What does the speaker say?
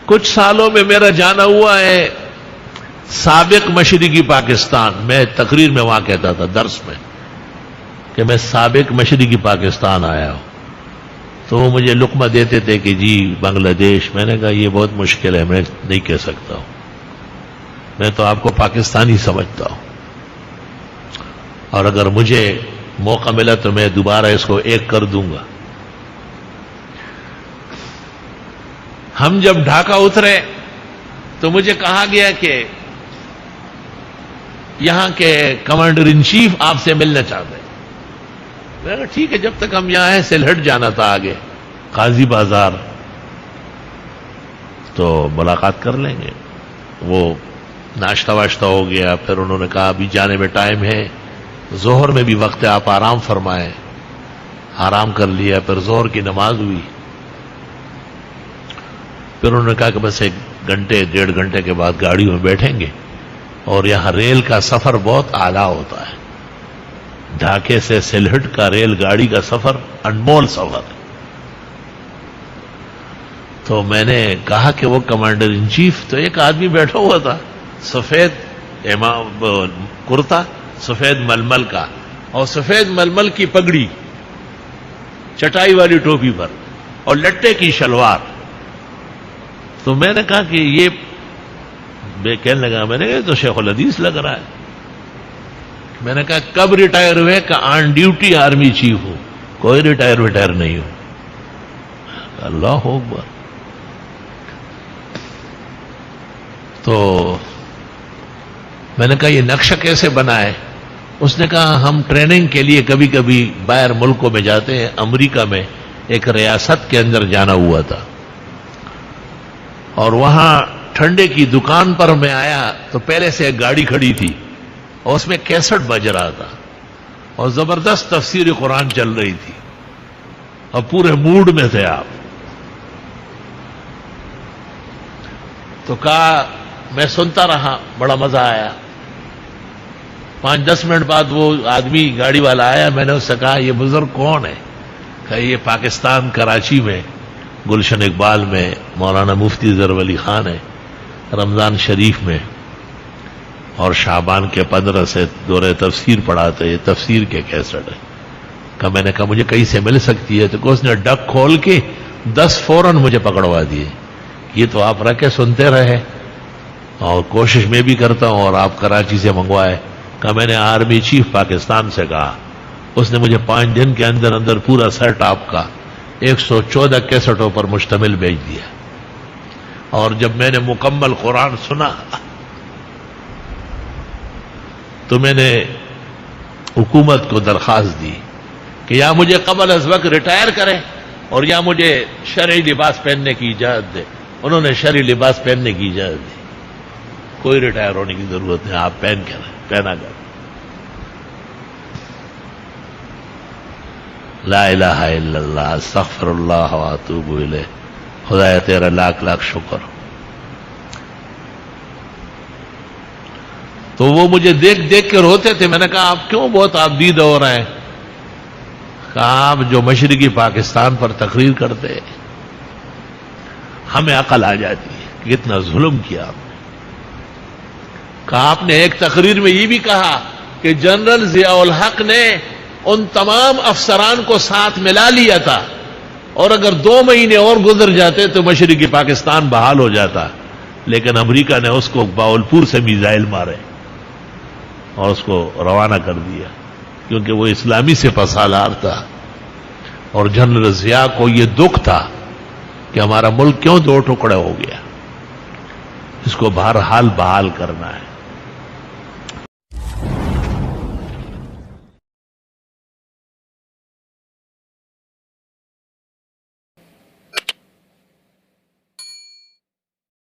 کچھ سالوں میں میرا جانا ہوا ہے سابق مشرقی پاکستان. میں تقریر میں وہاں کہتا تھا درس میں کہ میں سابق مشرقی پاکستان آیا ہوں. تو وہ مجھے لقمہ دیتے تھے کہ جی بنگلہ دیش. میں نے کہا یہ بہت مشکل ہے, میں نہیں کہہ سکتا ہوں, میں تو آپ کو پاکستانی سمجھتا ہوں, اور اگر مجھے موقع ملا تو میں دوبارہ اس کو ایک کر دوں گا. ہم جب ڈھاکہ اترے تو مجھے کہا گیا کہ یہاں کے کمانڈر ان چیف آپ سے ملنا چاہتے ہیں. میں نے کہا ٹھیک ہے, جب تک ہم یہاں ہیں. سلہٹ جانا تھا آگے, قاضی بازار, تو ملاقات کر لیں گے. وہ ناشتہ واشتہ ہو گیا, پھر انہوں نے کہا ابھی جانے میں ٹائم ہے, ظہر میں بھی وقت ہے, آپ آرام فرمائیں. آرام کر لیا, پھر ظہر کی نماز ہوئی. پھر انہوں نے کہا کہ بس 1 گھنٹے 1.5 گھنٹے کے بعد گاڑی میں بیٹھیں گے, اور یہاں ریل کا سفر بہت اعلیٰ ہوتا ہے. ڈھاکے سے سلہٹ کا ریل گاڑی کا سفر انمول سفر. تو میں نے کہا کہ وہ کمانڈر ان چیف, تو ایک آدمی بیٹھا ہوا تھا, سفید کرتا, سفید ململ کا, اور سفید ململ کی پگڑی, چٹائی والی ٹوپی پر, اور لٹے کی شلوار. تو میں نے کہا کہ یہ, کہنے لگا, میں نے کہا تو شیخ الحدیث لگ رہا ہے. میں نے کہا کب ریٹائر ہوئے؟ کہ آن ڈیوٹی آرمی چیف ہوں, کوئی ریٹائر نہیں ہوں. اللہ اکبر. تو میں نے کہا یہ نقشہ کیسے بنا ہے؟ اس نے کہا ہم ٹریننگ کے لیے کبھی کبھی باہر ملکوں میں جاتے ہیں. امریکہ میں ایک ریاست کے اندر جانا ہوا تھا, اور وہاں ٹھنڈے کی دکان پر میں آیا تو پہلے سے ایک گاڑی کھڑی تھی, اور اس میں کیسٹ بج رہا تھا, اور زبردست تفسیر قرآن چل رہی تھی, اور پورے موڈ میں تھے آپ. تو کہا, میں سنتا رہا, بڑا مزہ آیا. 5-10 منٹ بعد وہ آدمی گاڑی والا آیا. میں نے اس سے کہا یہ بزرگ کون ہے؟ کہ یہ پاکستان کراچی میں گلشن اقبال میں مولانا مفتی ظفر علی خان ہے, رمضان شریف میں اور شعبان کے 15 سے دورہ تفسیر پڑھاتے, یہ تفسیر کے کیسٹ ہے. کہ میں نے کہا مجھے کہیں سے مل سکتی ہے؟ تو اس نے ڈک کھول کے 10 فوراً مجھے پکڑوا دیے. یہ تو آپ رکھ کے سنتے رہے, اور کوشش میں بھی کرتا ہوں, اور آپ کراچی سے منگوائے. کہ میں نے آرمی چیف پاکستان سے کہا, اس نے مجھے 5 دن کے اندر اندر پورا سیٹ آپ کا 114 کیسٹوں پر مشتمل بھیج دیا. اور جب میں نے مکمل قرآن سنا تو میں نے حکومت کو درخواست دی کہ یا مجھے قبل از وقت ریٹائر کریں, اور یا مجھے شرعی لباس پہننے کی اجازت دے. انہوں نے شرعی لباس پہننے کی اجازت دی. کوئی ریٹائر ہونے کی ضرورت نہیں, آپ پہنا کر. لا الہ الا اللہ, استغفر اللہ واتوب الیہ. خدایا تیرا لاکھ لاکھ شکر. تو وہ مجھے دیکھ دیکھ کے روتے تھے. میں نے کہا آپ کیوں بہت آبدید ہو رہے ہیں؟ کہا آپ جو مشرقی پاکستان پر تقریر کرتے ہمیں عقل آ جاتی ہے کہ کتنا ظلم کیا آپ نے. کہا آپ نے ایک تقریر میں یہ بھی کہا کہ جنرل ضیاء الحق نے ان تمام افسران کو ساتھ ملا لیا تھا, اور اگر 2 مہینے اور گزر جاتے تو مشرقی پاکستان بحال ہو جاتا. لیکن امریکہ نے اس کو باولپور سے میزائل مارے اور اس کو روانہ کر دیا, کیونکہ وہ اسلامی سے پسالار تھا. اور جنرل ضیاء کو یہ دکھ تھا کہ ہمارا ملک کیوں 2 ٹکڑے ہو گیا, اس کو بہرحال بحال کرنا ہے.